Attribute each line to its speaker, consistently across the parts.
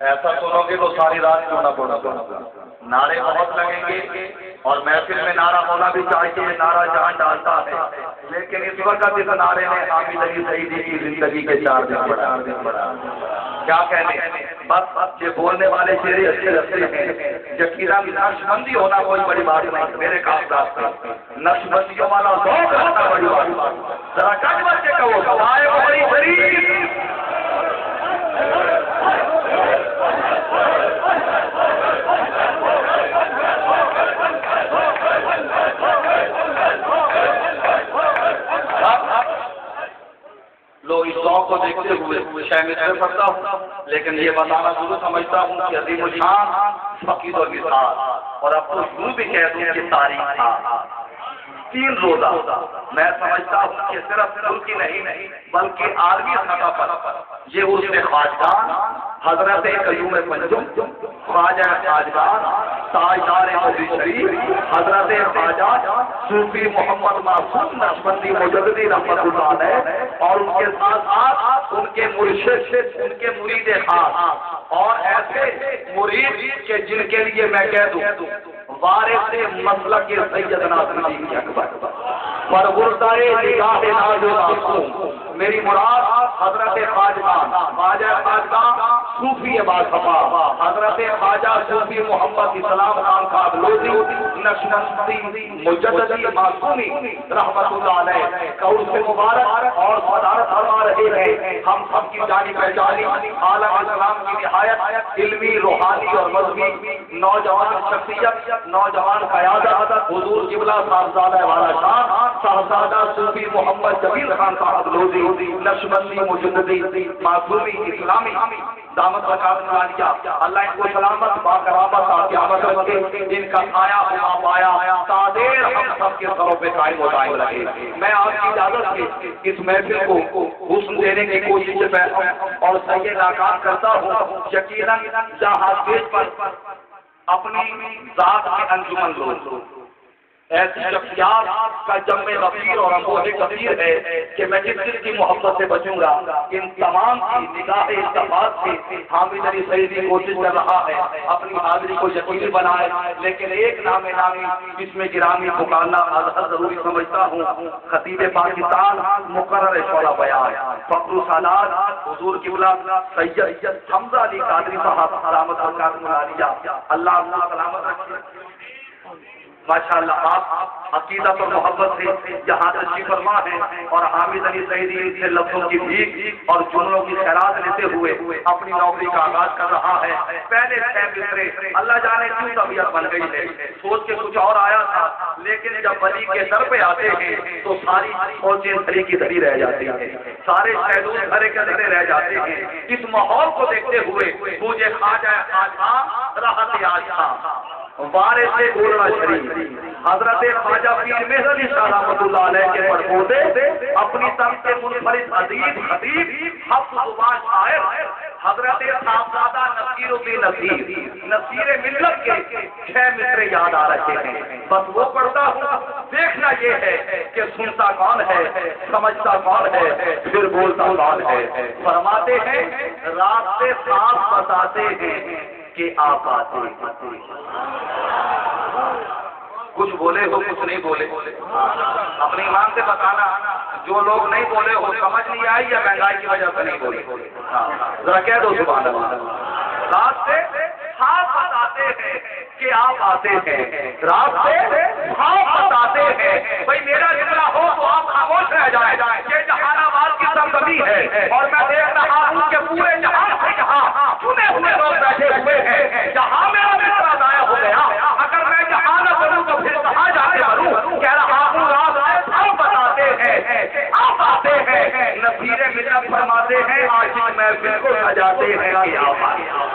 Speaker 1: ایسا سنو گے تو ساری رات کیوں نہ پڑھنا پڑا. نعرے بہت لگیں گے اور محفل میں نعرہ ہونا بھی چاہیے، نعرہ جہاں ڈالتا ہے، لیکن اس وقت اس نعرے نے حامد علی سعیدی کی زندگی کے 4 دن بڑھا. کیا کہنے، بس یہ بولنے والے چہرے اچھے اچھے ہیں. یقینا نقش بندی ہونا کوئی بڑی بات نہیں، میرے کاغذات کا نقش بندیوں والا ذوق رکھنا بڑی بات. ذرا کٹ بچے کا وہ سوائے بڑی شریف لوگ اس ذوق کو دیکھتے ہوئے شامل میں پڑھتا ہوں، لیکن یہ بتانا ضرور سمجھتا ہوں کہ عظیم الشان فقید و وصال، اور اب تو یوں بھی کہہ دوں کہ تاریخ تھا 3 روزہ. میں سمجھتا ہوں کہ صرف ترکی نہیں بلکہ عالمی سطح پر یہ عرص خواجگان حضرت قیوم پنجم، خواجہ خواجگان تاجدار مدی شریف حضرت خواجہ صوفی محمد معصوم نقشبندی مجددی رحمت اللہ علیہ، اور ان کے ساتھ ساتھ ان کے مرشد، ان کے مرید خاص، اور ایسے مرید کہ جن کے لیے میں کہہ دوں وارث مسلک سیدنا صدیق اکبر پروردگار نگاہ ناز و معصوم، میری مراد حضرت خواجگان، خواجہ خواجگان صوفی باصفا حضرت خواجہ صوفی محمد اسلام خان صاحب لودھی نقشبندی مجددی معصومی رحمت اللہ علیہ کا عرص مبارک اور صدارت فرما رہے ہیں. ہم سب کی جانی پہچانی عالم اسلام کی نہایت علمی، روحانی اور مذہبی نوجوان شخصیت، نوجوان قیادت حضور قبلہ صاحبزادہ والا شاہ صاحبزادہ صوفی محمد جمیل خان صاحب لودھی نقشبندی مجددی معصومی اسلامی دامت برکات عالیہ، اللہ ان کو سلامت باقرامت قیامت رکھے، ان کا آیا ہوا پایا تادیر ہم سب کے سروں پہ قائم و دائم رہے. میں آپ کی اجازت سے اس محفل کو حسن دینے کی کوشش میں اور صحیح ناکام کرتا ہوں. یقیناً جہاں اسٹیج پر اپنی ذات کے انجمن لوگ ایسی شخصیات کا جمع غفیر اور انبوہ کثیر ہے کہ میں جس کی محبت سے بچوں گا. ان تمام کی نگاہ اتفاق سے حامد علی سعیدی کوشش کر رہا ہے اپنی حاضری کو یقینی بنائے، لیکن ایک نام نامی اس میں گرامی پکارنا ضروری سمجھتا ہوں. خطیب پاکستان مقرر شعلہ بیان فخر السادات حضور قبلہ سید حمزہ علی قادری صاحب سلامت برکات عالیہ، اللہ اللہ سلامت رکھے. ماشاءاللہ آپ عقیدت اور محبت سے یہاں تشریف فرما ہے اور حامد علی سعیدی سے لفظوں کی بھیک اور جملوں کی خیرات لیتے ہوئے اپنی نوکری کا آغاز کر رہا ہے. پہلے 6 مصرے اللہ جانے کیوں طبیعت بن گئی ہے، سوچ کے کچھ اور آیا تھا، لیکن جب ولی کے در پہ آتے ہیں تو ساری سوچیں دھری کی دھری رہ جاتی ہیں، سارے شہدون دھرے کے دھرے رہ جاتے ہیں. اس ماحول کو دیکھتے ہوئے مجھے خواجہ خواجہ راحت آج تھا وارث سے بولنا شریف حضرت خواجہ پیر مہر علی شاہ رحمۃ اللہ علیہ کے پڑپوتے اپنی طرف سے منفرد ادیب خطیب حفظ زبان شاعر حضرت صاحبزادہ نصیر الدین نصیر ملت کے 6 مصرے یاد آ رہے ہیں. بس وہ پڑھتا ہوں، دیکھنا یہ ہے کہ سنتا کون ہے، سمجھتا کون ہے، پھر بولتا کون ہے. فرماتے ہیں راستے صاف بتاتے ہیں کہ آپ آتے کچھ بولے ہو کچھ نہیں بولے، اپنے ایمان سے بتانا. جو لوگ نہیں بولے ہو سمجھ نہیں آئی یا مہنگائی کی وجہ سے نہیں بولے، ذرا کہہ دو سبحان اللہ. راستے صاف بتاتے ہیں کہ آپ آتے ہیں، راستے صاف بتاتے ہیں. بھائی میرا جملہ ہو تو آپ خاموش رہ جائیں. یہ جہان آباد کی سرزمین ہے اور میں دیکھ رہا ہوں کہ پورے جہان سے یہاں چنے ہوئے لوگ بیٹھے ہوئے ہیں. جہاں میرا مصرع ضائع ہو گیا، اگر میں جہاں نہ بنوں تو پھر کہاں جا کے بنوں. کہہ رہا ہوں راستے صاف بتاتے ہیں آپ آتے ہیں. نصیر ملت فرماتے ہیں عاشق محفل کو سجاتے ہیں کہ آپ آتے ہیں.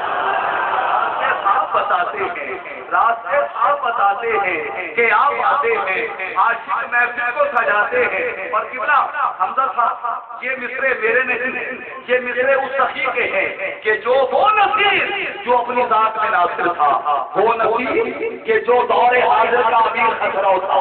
Speaker 1: بتاتے ہیں راستے آپ بتاتے ہیں کہ آپ آتے ہیں، عاشق محفل کو سجاتے ہیں۔ اور قبلہ حمزہ صاحب یہ مصرے میرے نہیں، یہ مصرے اس سخی کے ہیں کہ جو وہ نصیر جو اپنی ذات میں ناصر تھا، وہ نصیر کہ جو دور حاضر کا امیر خسرو تھا،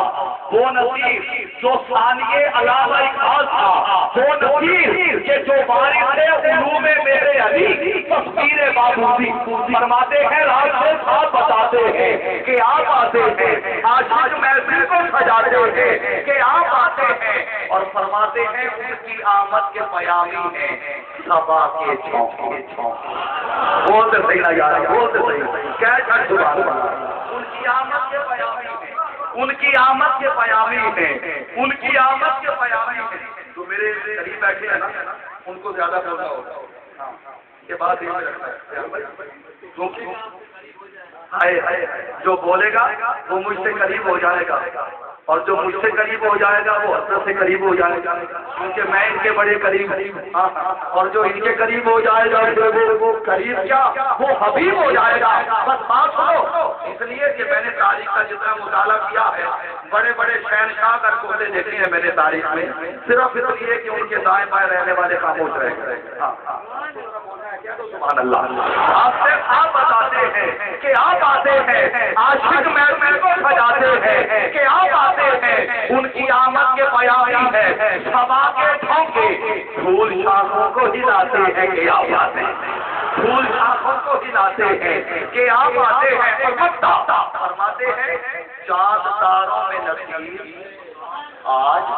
Speaker 1: وہ نصیر جو ثانیے علامہ اقبال تھا، وہ نصیر کہ جو وارث علوم میرے علی تصویر بابودی فرماتے ہیں، راستے صاحب بتاتے ہیں کہ آپ آتے ہیں، عاشق محفل کو سجاتے ہیں کہ آپ آتے ہیں، اور فرماتے ہیں ان کی آمد کے پیامی ہیں صبا کے چونک۔ بولتے صحیح نہ یار، بولتے صحیح، کیا چھٹ سبحان اللہ۔ ان کی آمد کے پیامی ہیں، ان کی آمد کے پیامی ہیں، ان کی آمد کے پیامی ہیں۔ جو میرے قریب بیٹھے ہیں نا ان کو زیادہ بولنا ہوگا، یہ بات یہ ہے کیونکہ جو بولے گا وہ مجھ سے قریب ہو جائے گا، اور جو مجھ سے قریب ہو جائے گا وہ حضرت سے قریب ہو جائے گا، کیونکہ میں ان کے بڑے قریب ہوں، اور جو ان کے قریب ہو جائے گا وہ قریب کیا وہ حبیب ہو جائے گا۔ بس بات سنو، اس لیے کہ میں نے تاریخ کا جتنا مطالعہ کیا ہے، بڑے بڑے شہنشاہ کر کوتے دیکھے ہیں میں نے تاریخ میں، صرف اس لیے کہ ان کے دائیں بائیں رہنے والے خاموش رہ گئے۔ سبحان اللہ۔ آپ بتاتے ہیں کہ آپ آتے ہیں، عاشق محفل کو سجاتے ہیں کہ آپ آتے ہیں، ان کی آمد کے پیامی ہے صبا کے جھونکے، پھول شاخوں کو ہلاتے ہیں کہ آپ آتے ہیں، پھول شاخوں کو ہلاتے ہیں کہ آپ آتے ہیں۔ فرماتے ہیں چاند تاروں میں نصیب آج